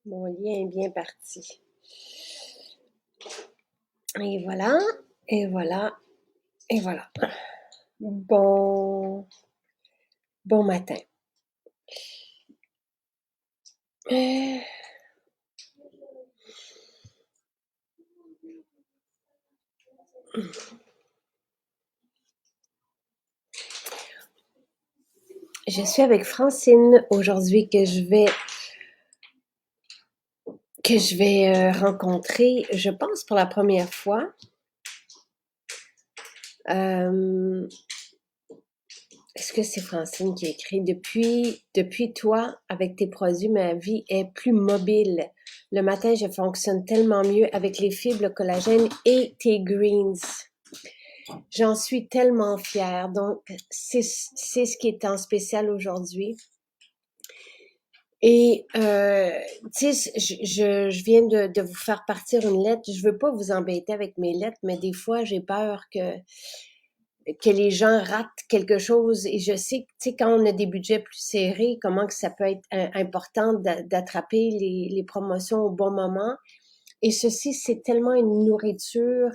Mon lien est bien parti. Et voilà, et voilà, et voilà. Bon, bon matin. Euh, je suis avec Francine aujourd'hui que je vais rencontrer, je pense pour la première fois. Euh, Est-ce que c'est Francine qui écrit depuis toi, avec tes produits, ma vie est plus mobile. Le matin, je fonctionne tellement mieux avec les fibres, le collagène et tes greens. J'en suis tellement fière. Donc, c'est ce qui est en spécial aujourd'hui. Et, tu sais, je viens de vous faire partir une lettre. Je veux pas vous embêter avec mes lettres, mais des fois, j'ai peur que les gens ratent quelque chose. Et je sais que, tu sais, quand on a des budgets plus serrés, comment que ça peut être important d'attraper les promotions au bon moment. Et ceci, c'est tellement une nourriture.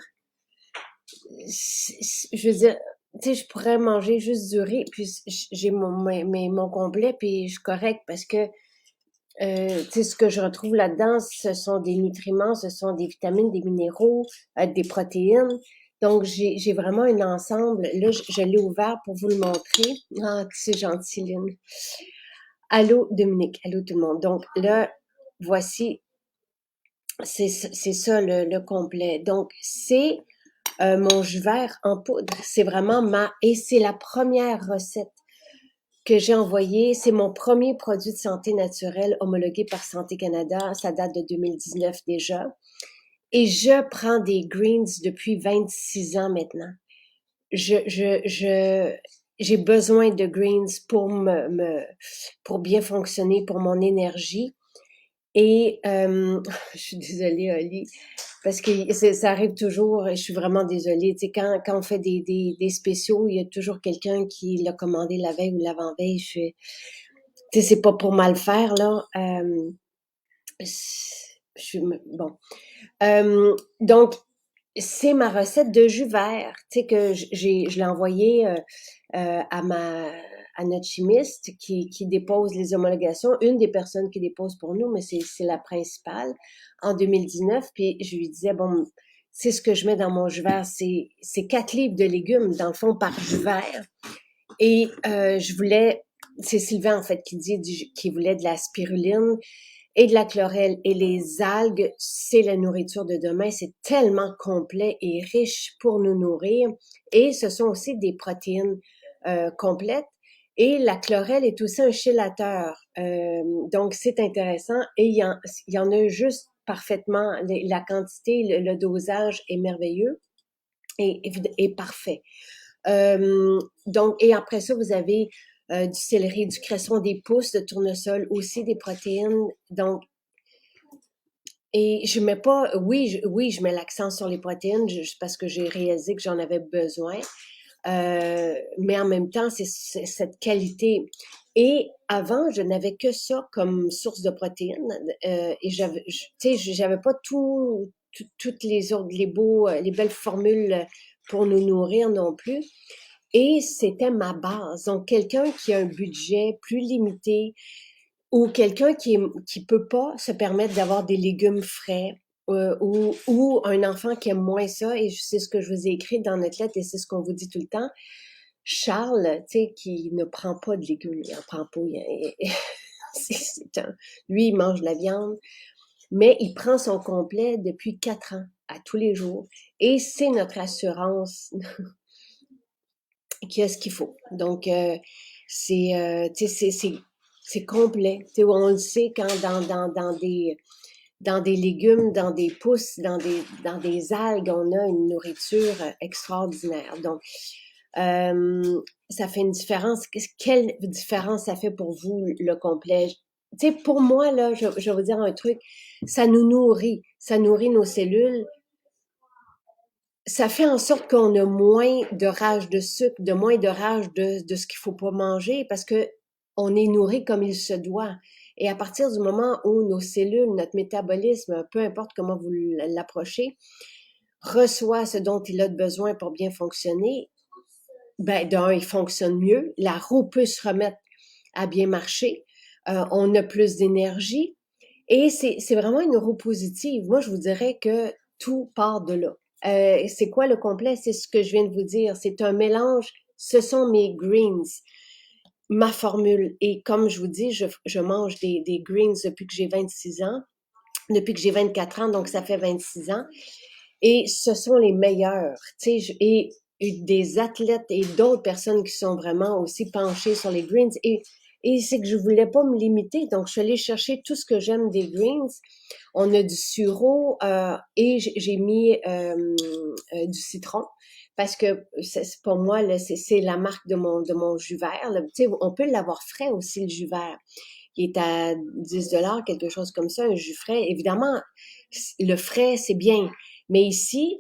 Je veux dire, tu sais, je pourrais manger juste du riz, puis j'ai mon complet, puis je suis correcte parce que, tu sais, ce que je retrouve là-dedans, ce sont des nutriments, ce sont des vitamines, des minéraux, des protéines. Donc, j'ai vraiment un ensemble. Là, je l'ai ouvert pour vous le montrer. Ah, c'est gentil, Lynn. Allô, Dominique. Allô, tout le monde. Donc, là, voici, c'est ça le complet. Donc, c'est mon jus vert en poudre. C'est vraiment et c'est la première recette que j'ai envoyée. C'est mon premier produit de santé naturelle homologué par Santé Canada. Ça date de 2019 déjà. Et je prends des greens depuis 26 ans maintenant. J'ai besoin de greens pour bien fonctionner, pour mon énergie. Et je suis désolée, Oli, parce que ça arrive toujours, et je suis vraiment désolée. Tu sais, quand on fait des spéciaux, il y a toujours quelqu'un qui l'a commandé la veille ou l'avant-veille. Tu sais, c'est pas pour mal faire, là. Bon. Donc, c'est ma recette de jus vert, tu sais, que je l'ai envoyée à notre chimiste qui dépose les homologations, une des personnes qui dépose pour nous, mais c'est la principale, en 2019. Puis je lui disais, bon, c'est ce que je mets dans mon jus vert, c'est 4 livres de légumes, dans le fond, par jus vert. Et c'est Sylvain, en fait, qui voulait de la spiruline et de la chlorelle. Et les algues, c'est la nourriture de demain. C'est tellement complet et riche pour nous nourrir. Et ce sont aussi des protéines complètes. Et la chlorelle est aussi un chélateur. Donc, c'est intéressant. Et il y en a juste parfaitement. La quantité, le dosage est merveilleux et parfait. Donc, et après ça, vous avez du céleri, du cresson, des pousses de tournesol, aussi des protéines. Donc, et je mets pas, oui, je mets l'accent sur les protéines parce que j'ai réalisé que j'en avais besoin. Mais en même temps, c'est cette qualité. Et avant, je n'avais que ça comme source de protéines. Et tu sais, j'avais pas toutes les autres, les belles formules pour nous nourrir non plus. Et c'était ma base. Donc, quelqu'un qui a un budget plus limité ou quelqu'un qui peut pas se permettre d'avoir des légumes frais ou un enfant qui aime moins ça, et c'est ce que je vous ai écrit dans notre lettre et c'est ce qu'on vous dit tout le temps. Charles, tu sais, qui ne prend pas de légumes, il en prend pas. Lui, il mange de la viande, mais il prend son complet depuis 4 ans, à tous les jours. Et c'est notre assurance qui a ce qu'il faut. Donc, tu sais, c'est complet. Tu sais, on le sait quand dans des légumes, dans des pousses, dans des algues, on a une nourriture extraordinaire. Donc, ça fait une différence. Quelle différence ça fait pour vous, le complet? Tu sais, pour moi, là, je vais vous dire un truc, ça nous nourrit. Ça nourrit nos cellules. Ça fait en sorte qu'on a moins de rage de sucre, moins de rage de ce qu'il faut pas manger parce que on est nourri comme il se doit. Et à partir du moment où nos cellules, notre métabolisme, peu importe comment vous l'approchez, reçoit ce dont il a besoin pour bien fonctionner, ben d'un, il fonctionne mieux, la roue peut se remettre à bien marcher, on a plus d'énergie et c'est vraiment une roue positive. Moi, je vous dirais que tout part de là. C'est quoi le complet? C'est ce que je viens de vous dire. C'est un mélange. Ce sont mes greens, ma formule. Et comme je vous dis, je mange des greens depuis que j'ai 26 ans, depuis que j'ai 24 ans, donc ça fait 26 ans. Et ce sont les meilleurs, tu sais, et des athlètes et d'autres personnes qui sont vraiment aussi penchées sur les greens. Et c'est que je voulais pas me limiter, donc je suis allée chercher tout ce que j'aime des greens. On a du sureau et j'ai mis du citron parce que pour moi là, c'est la marque de mon jus vert. Là. Tu sais, on peut l'avoir frais aussi le jus vert. Il est à 10 $, quelque chose comme ça, un jus frais. Évidemment, le frais c'est bien, mais ici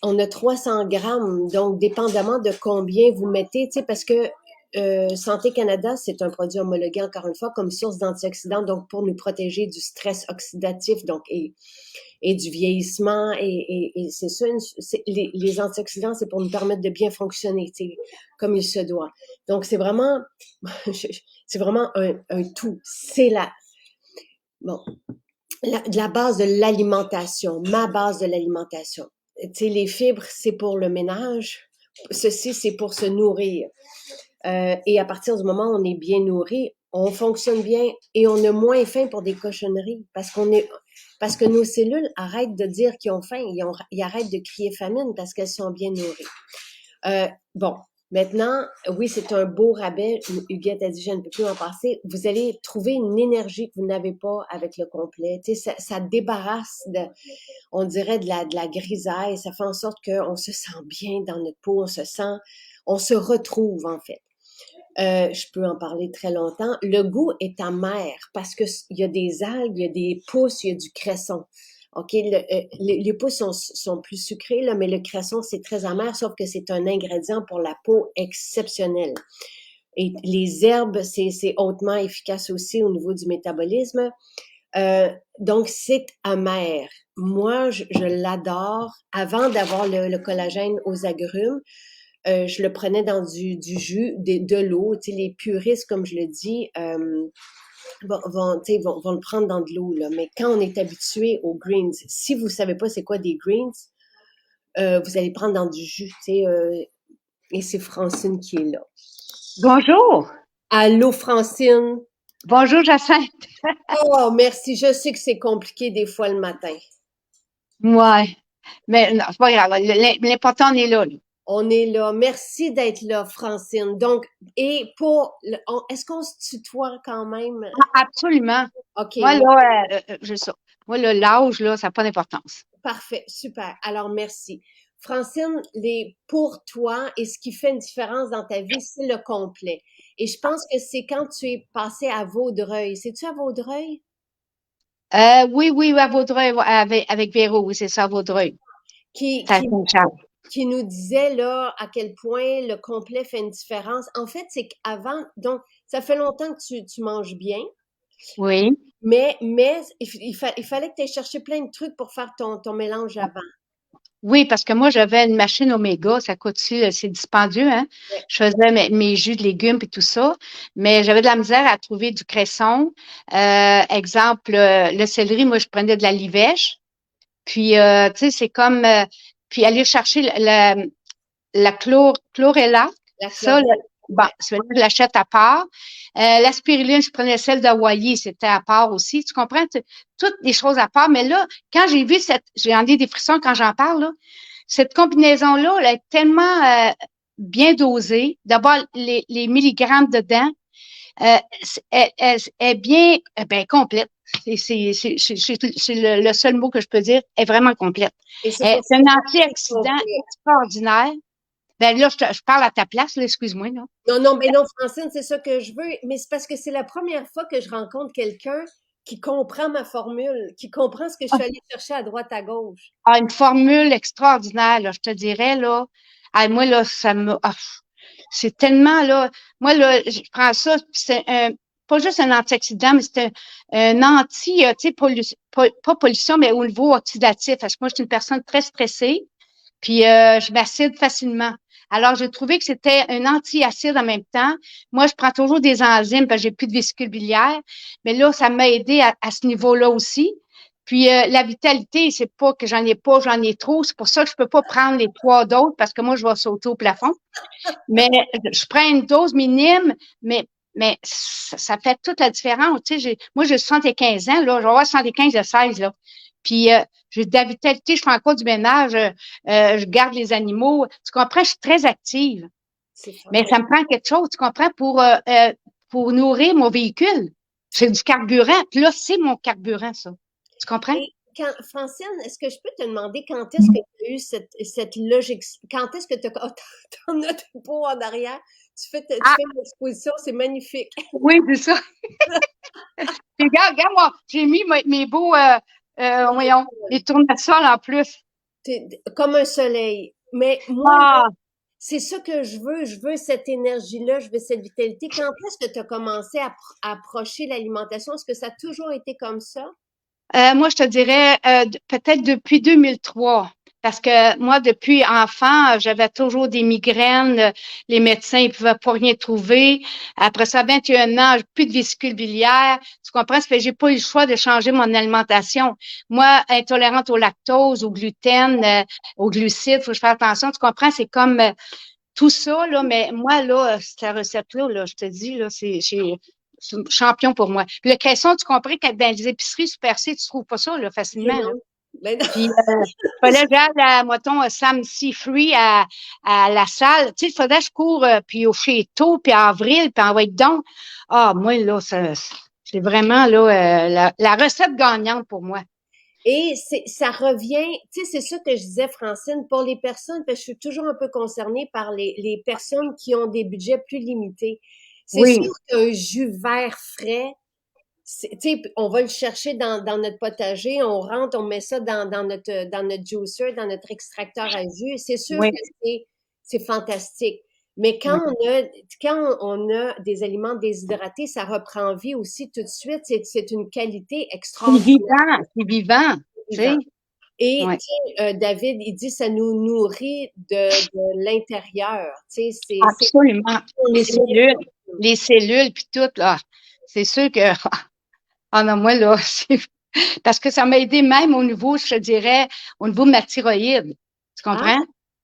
on a 300 grammes, donc dépendamment de combien vous mettez, tu sais, parce que Santé Canada, c'est un produit homologué, encore une fois, comme source d'antioxydants, donc pour nous protéger du stress oxydatif donc et du vieillissement. Et c'est ça, les antioxydants, c'est pour nous permettre de bien fonctionner, tu sais, comme il se doit. Donc, c'est vraiment, c'est vraiment un tout. C'est bon, la base de l'alimentation, ma base de l'alimentation. Tu sais, les fibres, c'est pour le ménage. Ceci, c'est pour se nourrir. Et à partir du moment où on est bien nourri, on fonctionne bien et on a moins faim pour des cochonneries parce que nos cellules arrêtent de dire qu'ils ont faim, ils arrêtent de crier famine parce qu'elles sont bien nourries. Bon, maintenant, oui, c'est un beau rabais. Huguette a dit, je ne peux plus en passer. Vous allez trouver une énergie que vous n'avez pas avec le complet. Tu sais, ça débarrasse on dirait de la grisaille. Ça fait en sorte qu'on se sent bien dans notre peau, on se retrouve en fait. Je peux en parler très longtemps. Le goût est amer parce que il y a des algues, il y a des pousses, il y a du cresson. OK, les pousses sont plus sucrées, là, mais le cresson, c'est très amer, sauf que c'est un ingrédient pour la peau exceptionnel. Et les herbes, c'est hautement efficace aussi au niveau du métabolisme. Donc, c'est amer. Moi, je l'adore. Avant d'avoir le collagène aux agrumes, je le prenais dans du jus, de l'eau. Tu sais, les puristes, comme je le dis, vont le prendre dans de l'eau. Là. Mais quand on est habitué aux greens, si vous savez pas c'est quoi des greens, vous allez prendre dans du jus. Tu sais, et c'est Francine qui est là. Bonjour. Allô, Francine? Bonjour, Jacinthe. Oh, merci. Je sais que c'est compliqué des fois le matin. Ouais. Mais non, c'est pas grave. L'important, on est là, là. On est là. Merci d'être là, Francine. Donc, et est-ce qu'on se tutoie quand même? Ah, absolument. OK, Moi, là, je ça. Moi, là, l'âge, là, ça n'a pas d'importance. parfait, super. Alors, merci. Francine, pour toi, et ce qui fait une différence dans ta vie, c'est le complet. Et je pense que c'est quand tu es passé à Vaudreuil. C'est-tu à Vaudreuil? Oui, oui, à Vaudreuil, ouais, avec Véro, oui, c'est ça, à Vaudreuil. Qui, C'est à qui, Saint-Charles. qui nous disait là à quel point le complet fait une différence. En fait, c'est qu'avant, donc, ça fait longtemps que tu manges bien, Oui. mais il fallait que tu aies cherché plein de trucs pour faire ton mélange avant. Oui, parce que moi, j'avais une machine Omega, ça coûte-tu, c'est dispendieux, hein? Ouais, Je faisais mes jus de légumes et tout ça, mais j'avais de la misère à trouver du cresson. Exemple, le céleri, moi, je prenais de la livèche. Puis, tu sais, c'est comme, puis aller chercher la chlorella, la ça, chlorelle. bon, Ouais. celui-là, je l'achète à part. La spiruline, je prenais celle d'Hawaï, c'était à part aussi. Tu comprends? Toutes des choses à part. Mais là, quand j'ai vu j'ai envie des frissons quand j'en parle, là, cette combinaison-là, elle est tellement bien dosée. D'abord, les milligrammes dedans, est bien ben, complète. C'est le seul mot que je peux dire, est vraiment complète. Et c'est pour C'est ça un que c'est antioxydant complet. extraordinaire. Ben là, je parle à ta place, là, excuse-moi, là. Non, non, mais non, Francine, c'est ça que je veux. Mais c'est parce que c'est la première fois que je rencontre quelqu'un qui comprend ma formule, qui comprend ce que je suis allée chercher à droite, à gauche. Ah, une formule extraordinaire, là, je te dirais, là. Ah, moi, là, c'est tellement, là, moi, là, je prends ça, puis pas juste un antioxydant, mais c'est un anti, tu sais, pas pollution, mais au niveau oxydatif. Parce que moi, je suis une personne très stressée, puis je m'acide facilement. Alors, j'ai trouvé que c'était un anti-acide en même temps. Moi, je prends toujours des enzymes parce que j'ai plus de vésicule biliaire. Mais là, ça m'a aidé à ce niveau-là aussi. Puis la vitalité, c'est pas que j'en ai pas, j'en ai trop. C'est pour ça que je peux pas prendre les 3 doses parce que moi, je vais sauter au plafond. Mais je prends une dose minime, mais ça fait toute la différence. Tu sais, moi, j'ai 75 ans, là. Je vais avoir 75 de 16, là. Puis, j'ai de la vitalité, je fais encore du ménage, je garde les animaux. Tu comprends? Je suis très active. C'est Mais ça fantastique. me prend quelque chose, tu comprends, pour nourrir mon véhicule. C'est du carburant. Puis là, c'est mon carburant, ça. Tu comprends? Et Francine, est-ce que je peux te demander quand est-ce que tu as eu cette logique, quand est-ce que tu as, t'en as tes pots en arrière, tu Ah, fais une exposition, c'est magnifique. oui, c'est ça. Puis regarde, moi, j'ai mis mes beaux, voyons, les tournesols en plus. Comme un soleil. Mais moi, là, Ah, c'est ça que je veux cette énergie-là, je veux cette vitalité. Quand est-ce que tu as commencé à approcher l'alimentation? Est-ce que ça a toujours été comme ça? moi, je te dirais peut-être depuis 2003. Parce que moi, depuis enfant, j'avais toujours des migraines. Les médecins, ils pouvaient pas rien trouver. Après ça, 21 ans, j'ai plus de vésicule biliaire. Tu comprends? Ça fait que j'ai pas eu le choix de changer mon alimentation. Moi, intolérante au lactose, au gluten, aux glucides, faut que je fasse attention. Tu comprends? C'est comme tout ça, là. Mais moi, là, cette recette-là, là, je te dis, là, c'est un champion pour moi. Puis le cresson, tu comprends que dans les épiceries Super C, tu trouves pas ça là, Mais facilement. Là. non. Mais non. Puis fallait que j'aille à, mettons, Sam C. Free à la salle. Tu sais, il faudrait que je cours puis au chez Tôt, puis en avril, puis en va être donc. Ah, moi, là, c'est vraiment là la recette gagnante pour moi. Et ça revient, tu sais, c'est ça que je disais, Francine, pour les personnes, parce que je suis toujours un peu concernée par les personnes qui ont des budgets plus limités. C'est Oui, sûr qu'un jus vert frais, tu sais, on va le chercher dans notre potager, on rentre, on met ça dans notre juicer, dans notre extracteur à jus. C'est sûr oui, que c'est fantastique. Mais oui. quand on a des aliments déshydratés, ça reprend vie aussi tout de suite. C'est une qualité extraordinaire, C'est vivant, tu sais. vivant. Et Oui, tu sais, David, il dit ça nous nourrit de l'intérieur. Tu sais, absolument. Les c'est cellules, les cellules, puis tout, là. C'est sûr que, ah non, moi, là, parce que ça m'a aidé même au niveau, je te dirais, au niveau de ma thyroïde. Tu ah, comprends?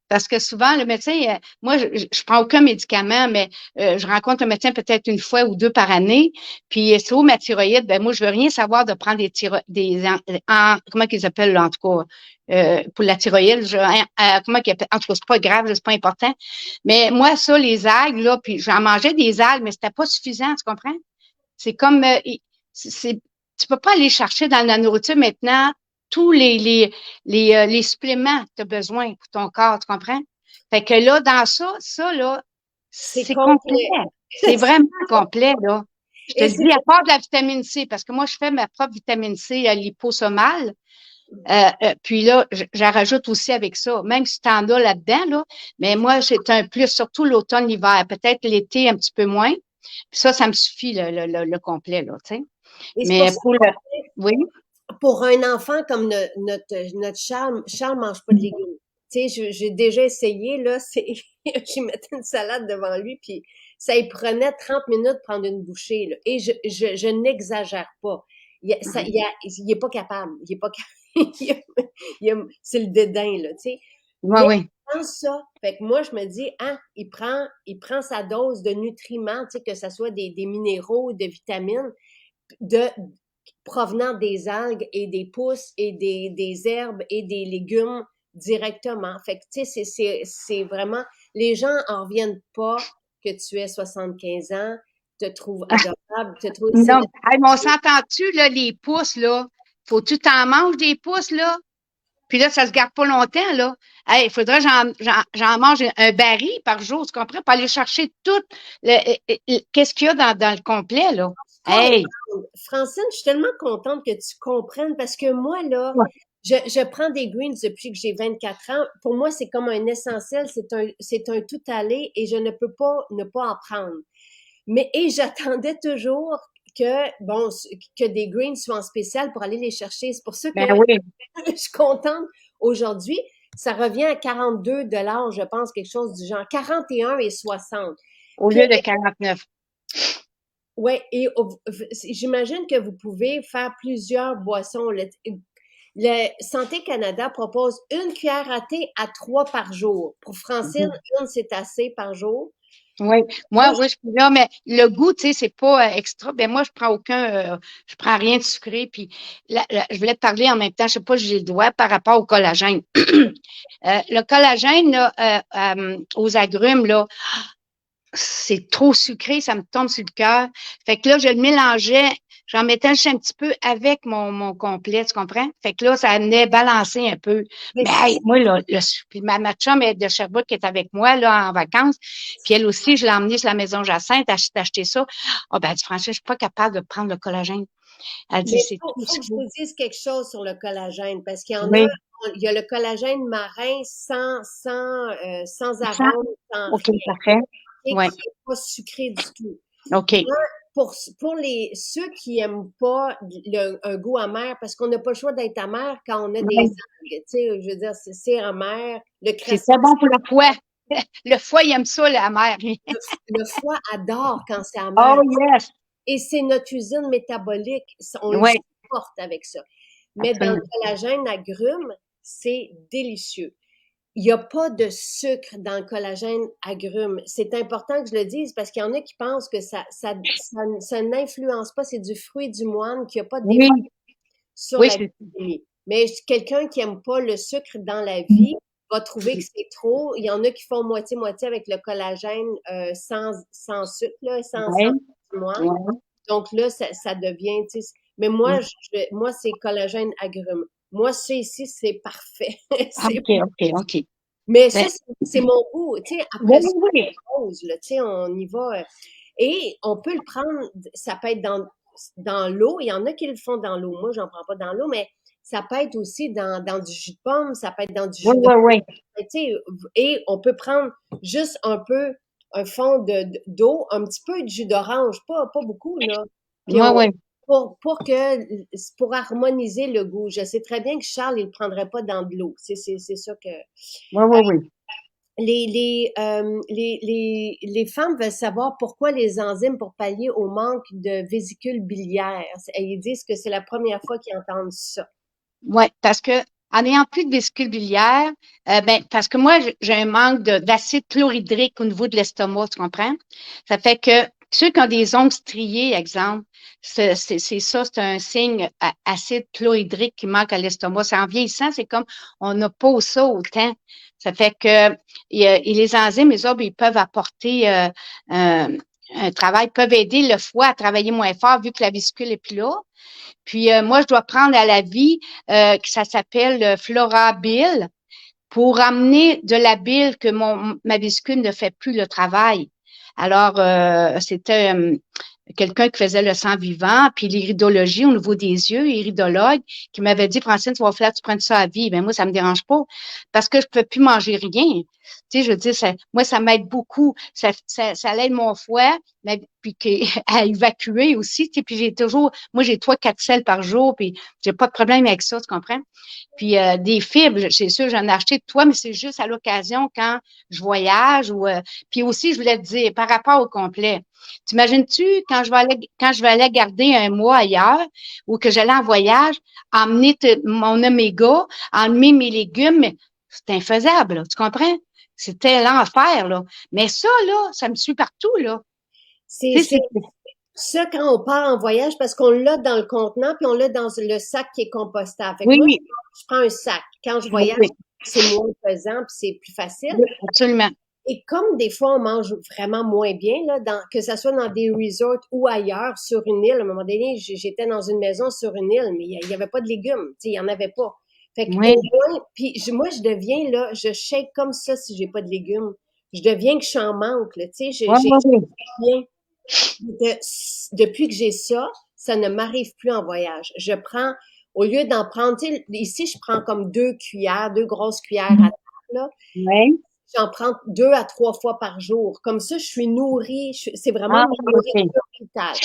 Parce que souvent, le médecin, moi, je prends aucun médicament, mais je rencontre le médecin peut-être une fois ou deux par année. Puis, c'est où ma thyroïde? Ben, moi, je veux rien savoir de prendre comment qu'ils appellent, là, en tout cas, pour la thyroïde. Comment qu'ils appellent? En tout cas, c'est pas grave, c'est pas important. Mais moi, ça, les algues, là, puis j'en mangeais des algues, mais c'était pas suffisant, tu comprends? C'est comme, c'est, tu peux pas aller chercher dans la nourriture maintenant tous les suppléments que tu as besoin pour ton corps, tu comprends? Fait que là, dans ça, là, c'est c'est complet. complet. C'est vraiment complet, là. Je te Et le c'est dis, à part de la vitamine C, parce que moi, je fais ma propre vitamine C à liposomale. Puis là, j'en rajoute aussi avec ça, même si tu en as là-dedans, là. Mais moi, c'est un plus, surtout l'automne, l'hiver. Peut-être l'été un petit peu moins. Puis ça me suffit, le complet, là, tu sais. et c'est pour Mais ça pour le, oui, pour un enfant comme notre Charles mange pas de légumes. Tu sais, j'ai déjà essayé, là, je mettais une salade devant lui, puis ça y prenait 30 minutes de prendre une bouchée, là. Et je n'exagère pas. Il est pas capable. Il est pas capable. C'est le dédain, là, tu sais. oui, Mais oui. sans ça, fait que moi, je me dis, ah, il prend sa dose de nutriments, tu sais, que ce soit des minéraux, de vitamines, de, provenant des algues et des pousses et des herbes et des légumes directement. Fait que, tu sais, c'est vraiment, les gens en reviennent pas que tu aies 75 ans, te trouvent adorable, te trouvent, c'est Non, hey, mais on s'entend-tu, là, les pousses, là? Faut-tu t'en manges des pousses, là? Puis là, ça se garde pas longtemps, là. Hey, il faudrait que j'en mange un baril par jour, tu comprends? Pour aller chercher tout qu'est-ce qu'il y a dans le complet, là. all Hey! around. Francine, je suis tellement contente que tu comprennes parce que moi, là, Ouais. je prends des greens depuis que j'ai 24 ans. Pour moi, c'est comme un essentiel, c'est un tout aller et je ne peux pas ne pas en prendre. Mais, et j'attendais toujours bon, que des greens soient en spécial pour aller les chercher. C'est pour ça que Ben oui, je suis contente aujourd'hui. Ça revient à 42 $, je pense, quelque chose du genre, 41,60. au Puis, lieu de 49. ouais, et j'imagine que vous pouvez faire plusieurs boissons. Le Santé Canada propose une cuillère à thé à 3 par jour. Pour Francine, Mhm. une, c'est assez par jour. Oui, Moi, moi, oui, je suis là, mais le goût, tu sais, c'est pas extra. Ben moi, je prends rien de sucré. Puis je voulais te parler en même temps, je sais pas si j'ai le droit par rapport au collagène. Le collagène, là, aux agrumes, là, c'est trop sucré, ça me tombe sur le cœur. Fait que là, je le mélangeais, j'en mettais juste un petit peu avec mon complet, tu comprends? Fait que là, ça venait balancer un peu. mais Mais hey, moi, là, puis ma chum est de Sherbrooke qui est avec moi là en vacances, puis elle aussi, je l'ai emmenée sur la maison Jacinthe, acheter ça. Ah ben, elle dit, Franchise, je suis pas capable de prendre le collagène. Elle dit, Mais c'est trop faut que je sucré. te dise quelque chose sur le collagène, parce qu'il y en a, Oui, il y a le collagène marin sans ça, arôme, sans OK, rien, parfait. et Ouais, qui n'est pas sucré du tout. OK. Moi, pour ceux qui aiment pas un goût amer, parce qu'on n'a pas le choix d'être amer quand on a des Ouais, algues, tu sais, je veux dire, c'est amer. Le c'est très crustacé, bon pour le foie. Le foie, il aime ça, la mère. le foie adore quand c'est amer. Oh yes! Et c'est notre usine métabolique. On le Oui, supporte avec ça. Mais dans le absolument. collagène agrumes, c'est délicieux. Il n'y a pas de sucre dans le collagène agrumes. C'est important que je le dise parce qu'il y en a qui pensent que ça n'influence pas. C'est du fruit du moine qui n'a pas d'effet Oui, sur oui, la c'est glycémie. Mais quelqu'un qui aime pas le sucre dans la vie va trouver que c'est trop. Il y en a qui font moitié-moitié avec le collagène sans sucre, là, sans ouais, du moine. ouais. Donc là, ça devient, tu sais, mais moi, c'est collagène agrumes. Moi, c'est ici, c'est parfait. Ah, C'est, OK, OK, OK. mais ça, Ben, c'est mon goût. Tu sais, oui, après ça, oui, oui. pause, là, tu sais, on y va. Et on peut le prendre, ça peut être dans l'eau. Il y en a qui le font dans l'eau. Moi, j'en prends pas dans l'eau, mais ça peut être aussi dans du jus de pomme, ça peut être dans du Oui, jus de oui, oui. tu sais, et on peut prendre juste un fond d'eau, un petit peu de jus d'orange, pas beaucoup, là. Puis Oui, oui. pour harmoniser le goût. Je sais très bien que Charles, il ne prendrait pas dans de l'eau. C'est ça que. Oui, oui, oui. Les femmes veulent savoir pourquoi les enzymes pour pallier au manque de vésicule biliaire. Ils disent que c'est la première fois qu'ils entendent ça. Oui, parce que en ayant plus de vésicule biliaire, ben, parce que moi, j'ai un manque d'acide chlorhydrique au niveau de l'estomac, tu comprends? Ça fait que ceux qui ont des ongles striés, exemple, c'est ça, c'est un signe acide chlorhydrique qui manque à l'estomac. C'est en vieillissant, c'est comme on n'a pas ça autant. Ça fait que et les enzymes, les autres, ils peuvent apporter un travail, peuvent aider le foie à travailler moins fort vu que la vésicule est plus là. Puis moi, je dois prendre à la vie que ça s'appelle Florabil pour amener de la bile que ma vésicule ne fait plus le travail. Alors, c'était quelqu'un qui faisait le sang vivant, puis l'iridologie au niveau des yeux, iridologue, qui m'avait dit, Francine, tu vas falloir que tu prennes ça à vie. Ben moi, ça me dérange pas parce que je peux plus manger rien. Tu sais, je veux dire, moi, ça m'aide beaucoup. Ça aide mon foie, puis à évacuer aussi. Tu sais, puis moi, j'ai 3, 4 selles par jour, puis j'ai pas de problème avec ça, tu comprends? Puis des fibres, c'est sûr, j'en ai acheté de toi, mais c'est juste à l'occasion quand je voyage ou puis aussi, je voulais te dire, par rapport au complet. T'imagines-tu quand je vais aller garder un mois ailleurs ou que j'allais en voyage, emmener mon oméga, emmener mes légumes, c'est infaisable, là, tu comprends? C'était l'enfer, là. Mais ça, là, ça me suit partout, là. Tu sais, C'est ça quand on part en voyage parce qu'on l'a dans le contenant puis on l'a dans le sac qui est compostable. Fait que moi, oui, je prends un sac. Quand je oui, voyage, oui, c'est moins pesant puis c'est plus facile. oui, absolument. Et comme des fois, on mange vraiment moins bien, là, que ce soit dans des resorts ou ailleurs, sur une île, à un moment donné, j'étais dans une maison sur une île, mais il y avait pas de légumes, tu sais, il y en avait pas. Fait que, Oui, au moins, puis moi, je deviens, là, je shake comme ça si j'ai pas de légumes. Je deviens que je suis en manque, là, tu sais, oui, oui, oui. bien. Depuis que j'ai ça, ça ne m'arrive plus en voyage. Je prends, au lieu d'en prendre, tu sais, ici, je prends comme 2 cuillères, 2 grosses cuillères à table, là. Oui. J'en prends 2 à 3 fois par jour. Comme ça, je suis nourrie. C'est vraiment Ah, ma OK. nourriture vitale.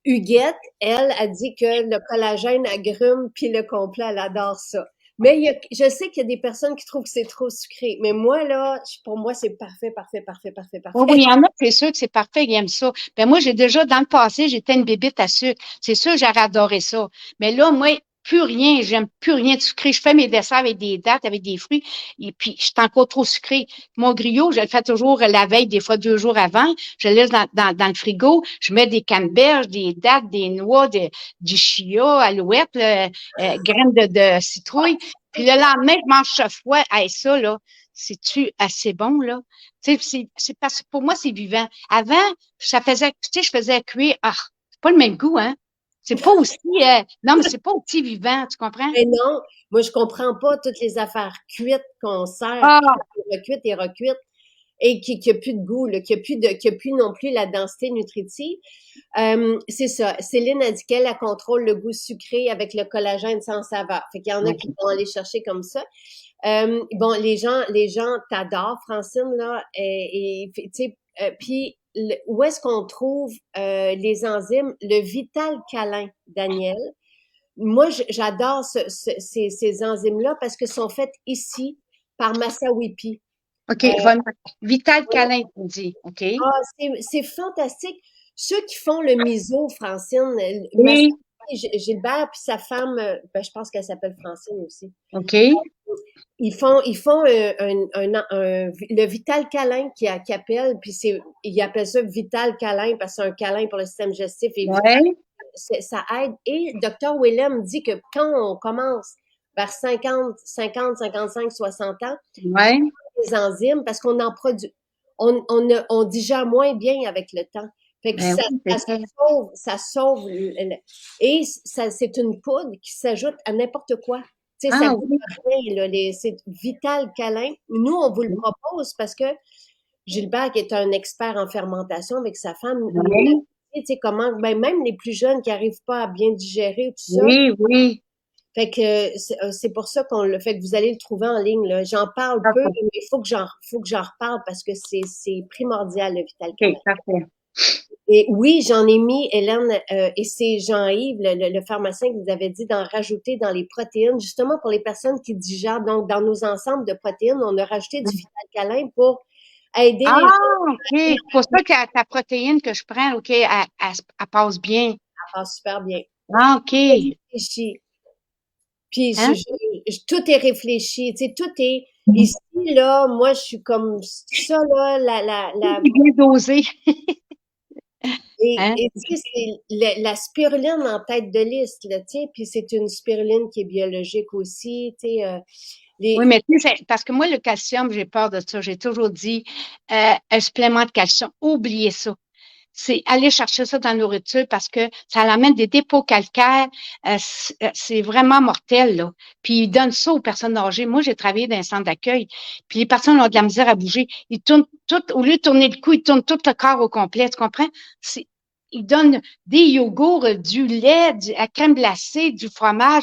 Huguette, elle, a dit que le collagène agrume, puis le complet, elle adore ça. Mais je sais qu'il y a des personnes qui trouvent que c'est trop sucré. Mais moi, là, pour moi, c'est parfait, parfait, parfait, parfait, Oui, oui, il parfait. y en a, c'est sûr que c'est parfait, ils aiment ça. Ben moi, j'ai déjà, dans le passé, j'étais une bébite à sucre. C'est sûr, j'aurais adoré ça. Mais là, moi, plus rien, j'aime plus rien de sucré. Je fais mes desserts avec des dattes, avec des fruits, et puis je suis encore trop sucré. Mon griot, je le fais toujours la veille, des fois 2 jours avant. Je le laisse dans le frigo. Je mets des canneberges, des dattes, des noix, du chia, alouette, graines de citrouille. Puis le lendemain, je mange ça froid. Hey, ça, là, c'est-tu assez bon, là? Tu sais, c'est parce que pour moi, c'est vivant. Avant, ça faisait, tu sais, je faisais cuire. Ah, c'est pas le même goût, hein? C'est pas aussi, non, mais c'est pas aussi vivant, tu comprends? Mais non, moi, je comprends pas toutes les affaires cuites qu'on sert, Ah, puis recuites et recuites, et qui a plus de goût, là, qui a plus non plus la densité nutritive. C'est ça. Céline a dit qu'elle contrôle le goût sucré avec le collagène sans saveur. Fait qu'il y en a qui OK. vont aller chercher comme ça. Bon, les gens t'adorent, Francine, là, tu sais, puis où est-ce qu'on trouve les enzymes? Le Vital Câlin, Daniel. Moi, j'adore ces enzymes-là parce que sont faites ici par Massawipi. OK, Vital Câlin, tu dis. OK. Ah, c'est fantastique. Ceux qui font le miso, Francine, Oui. Gilbert puis sa femme, ben, je pense qu'elle s'appelle Francine aussi. OK. Ils font le Vital Câlin qui appelle, puis ils appellent ça Vital Câlin parce que c'est un câlin pour le système digestif et Vital, Ouais. ça aide. Et Dr. Willem dit que quand on commence vers 55, 60 ans, il Ouais. faut des enzymes parce qu'on en produit, on digère moins bien avec le temps. Fait que Ben oui, c'est ça. ça sauve, et ça, c'est une poudre qui s'ajoute à n'importe quoi. Tu sais, ça Ah goûte oui. rien, là, c'est Vital Câlin. Nous, on vous le propose parce que Gilbert, qui est un expert en fermentation avec sa femme, nous l'a Ouais. dit, tu sais, comment, ben, même les plus jeunes qui n'arrivent pas à bien digérer tout ça. Oui, oui. Fait que c'est pour ça qu'on le fait que vous allez le trouver en ligne, là. J'en parle peu, Parfait. mais faut que j'en reparle parce que c'est primordial, le Vital Câlin. OK, parfait. Et oui, j'en ai mis, Hélène, et c'est Jean-Yves, le pharmacien, qui vous avait dit d'en rajouter dans les protéines, justement pour les personnes qui digèrent. Donc, dans nos ensembles de protéines, on a rajouté du Vital Câlin pour aider Ah, les gens OK. C'est pour ça que ta protéine que je prends, OK, elle passe bien. à faire super bien. Ah, OK. Réfléchi. Puis Hein? tout est réfléchi, tu sais, tout est ici, là, moi, je suis comme ça, là, C'est bien dosé. Hein? et tu sais, c'est la spiruline en tête de liste, là, tu sais, puis c'est une spiruline qui est biologique aussi, tu sais, Oui, les, mais tu sais, parce que moi, le calcium, j'ai peur de ça. J'ai toujours dit, un supplément de calcium, oubliez ça. C'est aller chercher ça dans la nourriture parce que ça amène des dépôts calcaires. C'est vraiment mortel, là. Puis ils donnent ça aux personnes âgées. Moi, j'ai travaillé dans un centre d'accueil. Puis les personnes ont de la misère à bouger. Ils tournent tout, au lieu de tourner le cou, ils tournent tout le corps au complet. Tu comprends? Ils donnent des yogourts, du lait, la crème glacée, du fromage,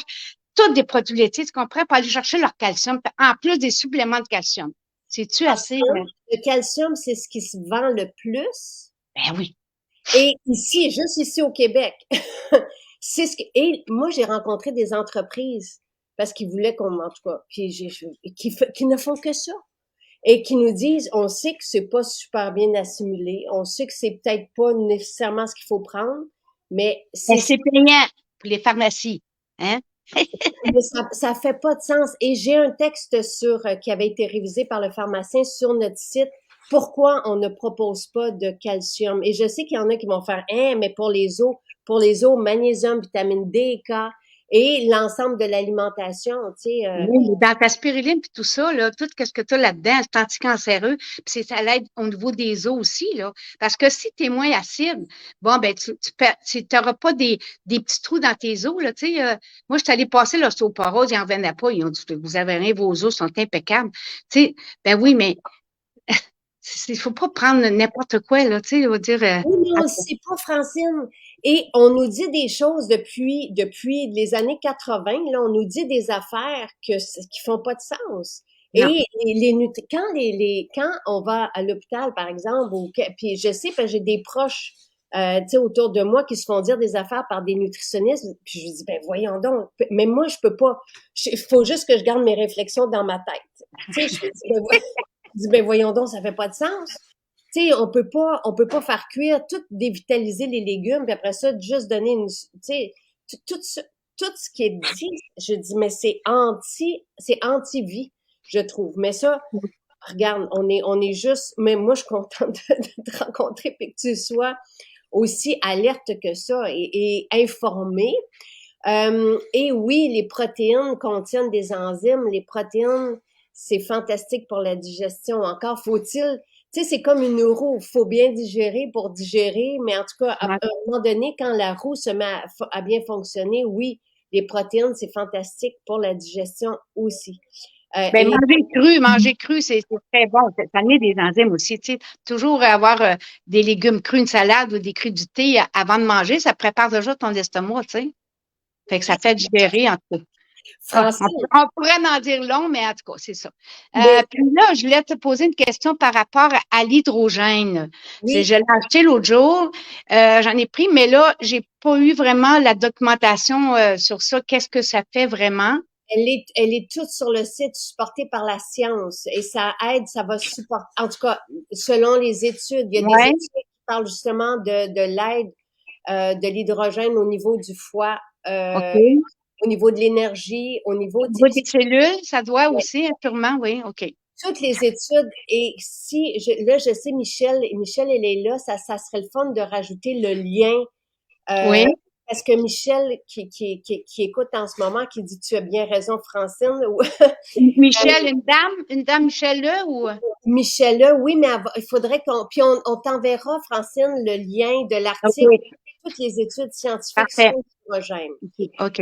tous des produits laitiers, tu comprends, pour aller chercher leur calcium, en plus des suppléments de calcium. C'est-tu assez? le calcium, c'est ce qui se vend le plus. Ben oui. Et ici, juste ici au Québec, et moi, j'ai rencontré des entreprises parce qu'ils voulaient qu'on, en tout cas, puis qui ne font que ça. Et qui nous disent, on sait que c'est pas super bien assimilé, on sait que c'est peut-être pas nécessairement ce qu'il faut prendre, mais Ben, c'est payant pour les pharmacies. Hein? ça fait pas de sens. Et j'ai un texte qui avait été révisé par le pharmacien sur notre site. Pourquoi on ne propose pas de calcium? Et je sais qu'il y en a qui vont faire, hein, mais pour les os, magnésium, vitamine D, K et l'ensemble de l'alimentation, tu sais, Oui, mais dans ta spiruline puis tout ça, là, tout ce que tu as là-dedans, c'est anticancéreux, puis ça l'aide au niveau des os aussi, là. Parce que si tu es moins acide, bon, ben, tu n'auras pas des petits trous dans tes os, là, tu sais. Moi, je suis allée passer l'ostéoporose, ils n'en venaient pas, ils ont dit, vous avez rien, vos os sont impeccables. Tu sais, ben oui, mais il faut pas prendre n'importe quoi, là, tu sais, on va dire, oui, mais on ne sait pas, Francine. Et on nous dit des choses depuis les années 80, là, on nous dit des affaires qui font pas de sens. non. Et quand on va à l'hôpital, par exemple, puis je sais, parce que j'ai des proches tu sais, autour de moi qui se font dire des affaires par des nutritionnistes. Puis je dis, ben voyons donc, mais moi, je peux pas. Il faut juste que je garde mes réflexions dans ma tête. Tu sais, je dis, ben voyons donc, ça fait pas de sens. Tu sais, on peut pas faire cuire, tout dévitaliser les légumes, puis après ça, juste donner une, tu sais, tout tout ce qui est dit, je dis, mais c'est anti-vie, je trouve. Mais ça, regarde, on est juste, mais moi, je suis contente de te rencontrer et que tu sois aussi alerte que ça et informé. Et oui, les protéines contiennent des enzymes. Les protéines, c'est fantastique pour la digestion. Encore faut-il, tu sais, c'est comme une roue. Faut bien digérer pour digérer, mais en tout cas, à Ouais. un moment donné, quand la roue se met à bien fonctionner, oui, les protéines, c'est fantastique pour la digestion aussi. Et Ben, les manger cru, c'est très bon. Ça met des enzymes aussi, tu sais. Toujours avoir des légumes crus, une salade ou des crudités avant de manger, ça prépare déjà ton estomac, tu sais. Fait que ça fait digérer, en tout cas. Ah, Francine, on pourrait en dire long, mais en tout cas, c'est ça. mais Puis là, je voulais te poser une question par rapport à l'hydrogène. Je oui, l'ai acheté l'autre jour, j'en ai pris, mais là, j'ai pas eu vraiment la documentation sur ça. Qu'est-ce que ça fait vraiment? elle est toute sur le site supportée par la science et ça aide, ça va supporter, en tout cas, selon les études, il y a des Ouais, études qui parlent justement de l'aide de l'hydrogène au niveau du foie, OK. au niveau de l'énergie, au niveau, Au niveau des cellules, ça doit aussi, hein, sûrement, oui, OK. toutes les études. Et si, là, je sais, Michel, elle est là, ça serait le fun de rajouter le lien. Oui. Parce que Michel, qui écoute en ce moment, qui dit, tu as bien raison, Francine, ou Michel, une dame Michel là ou? Michel, oui, mais il faudrait puis on t'enverra, Francine, le lien de l'article, OK, toutes les études scientifiques parfait. sur l'hydrogène. OK.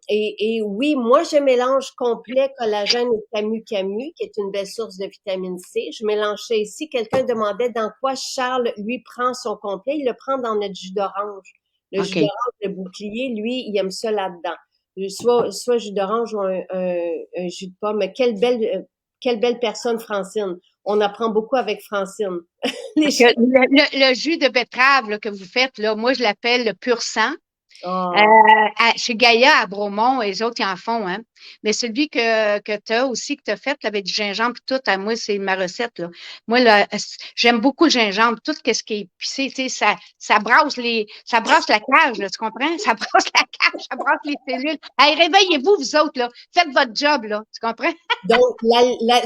Et oui, moi, je mélange complet collagène et camu-camu, qui est une belle source de vitamine C. Je mélange ça ici. Quelqu'un demandait dans quoi Charles, lui, prend son complet. Il le prend dans notre jus d'orange. Le jus OK. d'orange, le bouclier, lui, il aime ça là-dedans. Soit jus d'orange ou un jus de pomme. Mais quelle belle personne, Francine. On apprend beaucoup avec Francine. Les Parce que gens- le jus de betterave là, que vous faites, là, moi, je l'appelle le pur sang. Oh, Chez Gaïa, à Bromont, les autres, ils en font, hein. Mais celui que tu as aussi, que tu as fait, là, avec du gingembre et tout, à moi, c'est ma recette, là. Moi, là, j'aime beaucoup le gingembre, tout ce qui est épicé, tu sais, ça brasse la cage, là, tu comprends? Ça brasse la cage, ça brasse les cellules. Hey, réveillez-vous, vous autres, là. Faites votre job, là. Tu comprends? donc,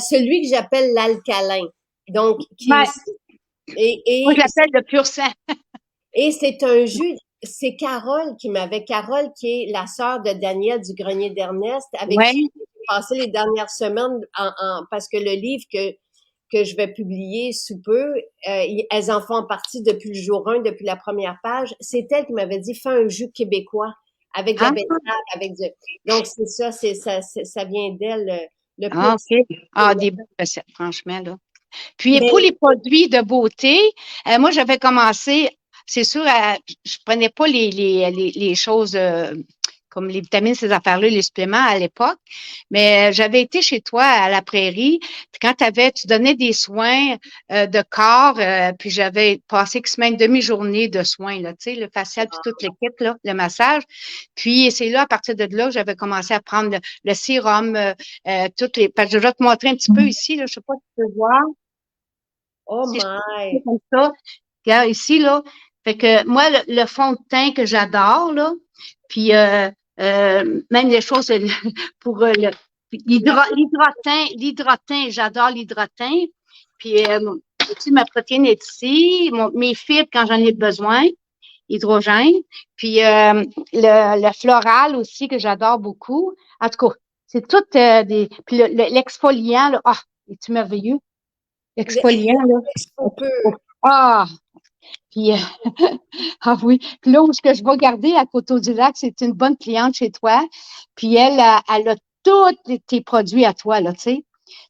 celui que j'appelle l'alcalin. Donc, Ouais. et, Moi, je et l'appelle le pur sang. Et c'est un jus, c'est Carole qui est la sœur de Daniel du Grenier d'Ernest, avec qui Ouais. j'ai passé les dernières semaines parce que le livre que je vais publier sous peu, elles en font partie depuis le jour 1, depuis la première page. C'est elle qui m'avait dit, fais un jus québécois avec de la Ah, betterave, avec du, donc c'est ça, ça vient d'elle, le pur. ah, OK. Ah, des bonnes recettes, franchement, là. Puis pour Mais les produits de beauté, moi j'avais commencé, c'est sûr, je prenais pas les choses comme les vitamines, ces affaires-là, les suppléments à l'époque, mais j'avais été chez toi à la prairie, puis quand tu donnais des soins de corps, puis j'avais passé que semaine, demi-journée de soins, là, tu sais, le facial, puis toute l'équipe, là, le massage. Puis c'est là, à partir de là, j'avais commencé à prendre le sérum, toutes les. Parce que je vais te montrer un petit peu ici, là, je sais pas si tu peux voir. oh Si je fais my, comme ça, regarde ici, là. Fait que moi, le fond de teint que j'adore, là, puis même les choses pour la, l'hydratin, j'adore l'hydratin. Puis aussi, ma protéine est ici, mes fibres quand j'en ai besoin, hydrogène. Puis le floral aussi que j'adore beaucoup. En tout cas, c'est tout des. Puis l'exfoliant, là, ah, c'est merveilleux. L'exfoliant, là. on peut, Ah, puis, ah oui. Puis là où ce que je vais garder à Coteau-du-Lac, c'est une bonne cliente chez toi. Puis elle a tous tes produits à toi, là, tu sais.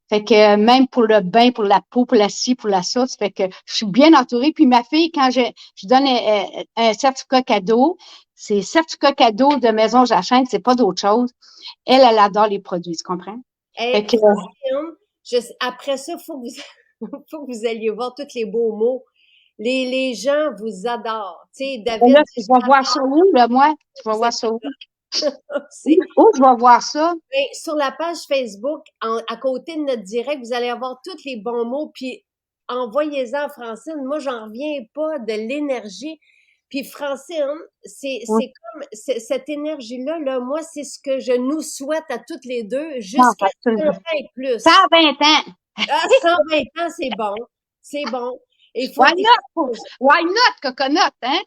Fait que même pour le bain, pour la peau, pour la scie, pour la sauce, fait que je suis bien entourée. Puis ma fille, quand je donne un certificat cadeau, c'est certificat cadeau de Maison Jachène, c'est pas d'autre chose. Elle adore les produits, tu comprends? Fait hey, que, Christian, après ça, faut que vous, faut que vous alliez voir tous les beaux mots. Les gens vous adorent. Tu sais, Ben David là, dit, je vais voir ça où, là, moi? Je vais voir c'est ça où? c'est- Où je vais voir ça? ben, sur la page Facebook, à côté de notre direct, vous allez avoir tous les bons mots, puis envoyez-en à Francine. Moi, j'en reviens pas de l'énergie. Puis Francine, Oui. c'est comme cette énergie-là, là, moi, c'est ce que je nous souhaite à toutes les deux Non, jusqu'à 100 absolument. ans et plus. 120 ans. Ah, 120 ans, c'est bon. C'est bon. Why Il not? faut Why not, coconut, hein?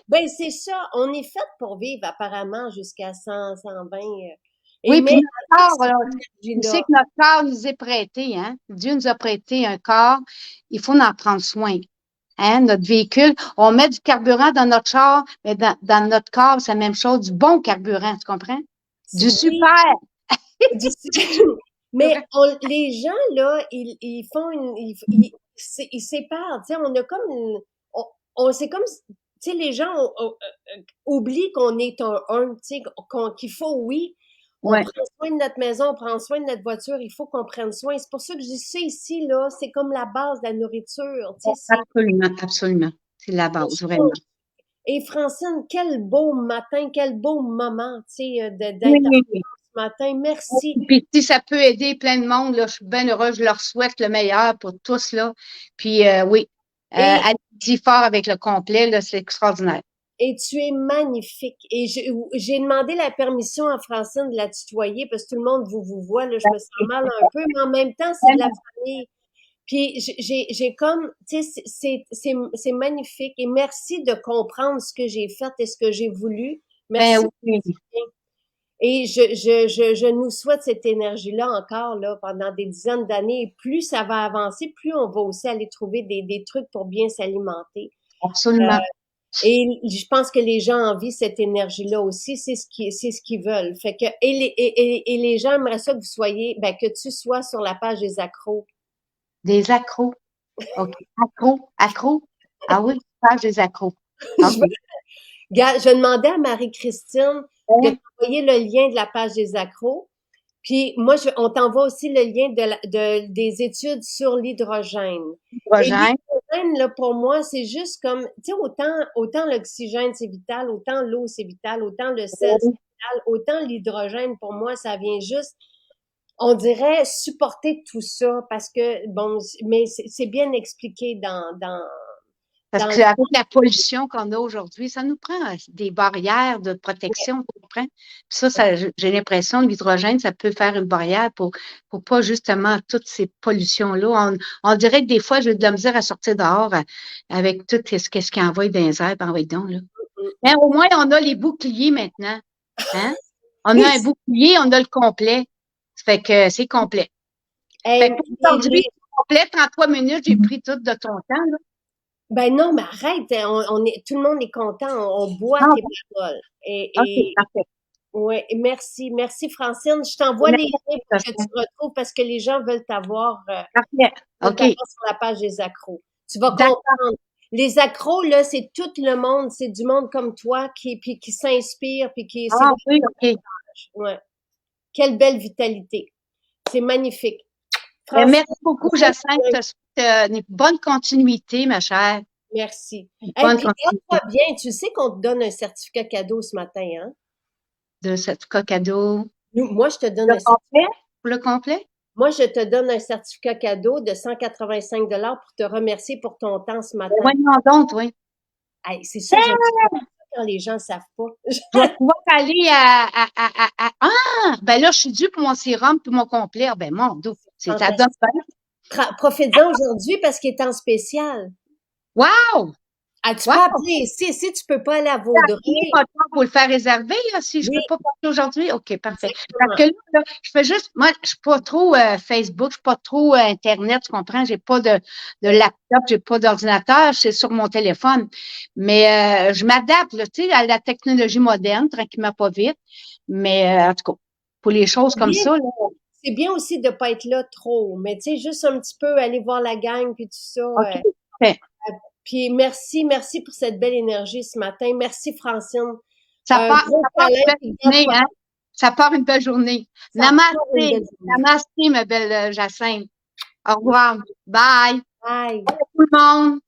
ben, c'est ça. On est fait pour vivre apparemment jusqu'à 100, 120. Et Oui, puis mais notre avec corps, cette là, tu sais énergie-là, que notre corps nous est prêté, hein? Dieu nous a prêté un corps. Il faut en prendre soin. Hein? Notre véhicule, on met du carburant dans notre char, mais dans notre corps, c'est la même chose, du bon carburant, tu comprends? Du oui, super. du- mais les gens, là, ils font ils séparent. Tu sais, on a comme c'est comme, tu sais, les gens oublient qu'on est un, tu sais, qu'il faut, oui, on Ouais, prend soin de notre maison, on prend soin de notre voiture, il faut qu'on prenne soin. C'est pour ça que je dis ça ici, là, c'est comme la base de la nourriture, tu sais, absolument, absolument. C'est la base, vraiment. et Francine, quel beau matin, quel beau moment, tu sais, d'être Oui. ce matin. Merci. Puis si ça peut aider plein de monde, là, je suis bien heureuse. Je leur souhaite le meilleur pour tous, là. Puis oui, Et, allez-y fort avec le complet, là, c'est extraordinaire. et tu es magnifique. Et j'ai demandé la permission à Francine de la tutoyer parce que tout le monde vous voit, là, je me sens mal un peu, mais en même temps, c'est de la famille. Puis j'ai comme, tu sais, c'est magnifique. Et merci de comprendre ce que j'ai fait et ce que j'ai voulu. Merci. Ben oui, Et je nous souhaite cette énergie-là encore là, pendant des dizaines d'années. Et plus ça va avancer, plus on va aussi aller trouver des trucs pour bien s'alimenter. absolument. Et je pense que les gens envient cette énergie-là aussi, c'est ce qu'ils veulent. Fait que et les gens aimeraient ça que vous soyez, ben que tu sois sur la page des accros. Des accros. OK. Accros, accros. Ah oui, page des accros. OK. Je demandais à Marie-Christine de Hein? t'envoyer le lien de la page des accros. Puis moi, on t'envoie aussi le lien des études sur l'hydrogène. Et Hydrogène. l'hydrogène, là, pour moi, c'est juste comme, tu sais, autant l'oxygène, c'est vital, autant l'eau, c'est vital, autant le sel, c'est Oui, vital, autant l'hydrogène, pour moi, ça vient juste, on dirait, supporter tout ça parce que, bon, mais c'est bien expliqué parce dans, que avec la pollution qu'on a aujourd'hui, ça nous prend des barrières de protection, tu comprends? Puis j'ai l'impression que l'hydrogène, ça peut faire une barrière pour pas justement toutes ces pollutions-là. On dirait que des fois, j'ai de la misère à sortir dehors avec tout ce qui envoie dans les airs, ben oui, donc, là. Mais au moins, on a les boucliers maintenant. Hein? On a un bouclier, on a le complet. Ça fait que c'est complet. Fait Hey, que aujourd'hui, c'est complet, 33 minutes, j'ai pris tout de ton temps, là. ben non, mais arrête, on est, tout le monde est content, on boit Ah, tes paroles. OK, Et parfait. ouais, merci Francine. Je t'envoie les liens pour que tu retrouves parce que les gens Parfait. veulent OK. t'avoir sur la page des accros. Tu vas D'accord. comprendre. Les accros, là, c'est tout le monde, c'est du monde comme toi qui s'inspire, puis c'est Ah oui, OK. ouais. Quelle belle vitalité. C'est magnifique. Ben, Francine, merci beaucoup, Jacinthe. Je te souhaite une bonne continuité, ma chère. merci. Une Et bonne puis, garde-toi continuité bien. Tu sais qu'on te donne un certificat cadeau ce matin, hein? de cette cocado. Moi, je te donne Le un complet? Pour le complet? Moi, je te donne un certificat cadeau de 185 pour te remercier pour ton temps ce Ben, matin. voyons donc, oui. Hey, c'est ça, j'aime ça quand les gens ne savent pas. Je vais pouvoir aller Ah! Ben là, je suis due pour mon sérum puis mon complet. Ah, ben, mon Dieu. C'est ça donne Fantastique. Profites-en aujourd'hui parce qu'il est en spécial. Wow! Ah, tu peux Wow! appeler ici. Si tu peux pas aller à T'as fini Vaudreuil, votre temps pour le faire réserver, là, si je peux oui, pas passer aujourd'hui? OK, parfait. Parce exactement. que là, je fais juste, moi, je suis pas trop Facebook, je suis pas trop Internet, tu comprends? J'ai pas de laptop, j'ai pas d'ordinateur, c'est sur mon téléphone. Mais je m'adapte, là, tu sais, à la technologie moderne, tranquillement pas vite. Mais en tout cas, pour les choses comme Bien, ça, là, c'est bien aussi de pas être là trop, mais tu sais, juste un petit peu aller voir la gang puis tout ça. OK, parfait. Puis merci pour cette belle énergie ce matin. Merci Francine. Gros Ça part câlin, une belle puis journée, garde-toi hein? Ça part une belle journée. ça part une Namasté. belle journée. Namasté, ma belle Jacinthe. Au revoir. Bye. Bye. Tout le monde.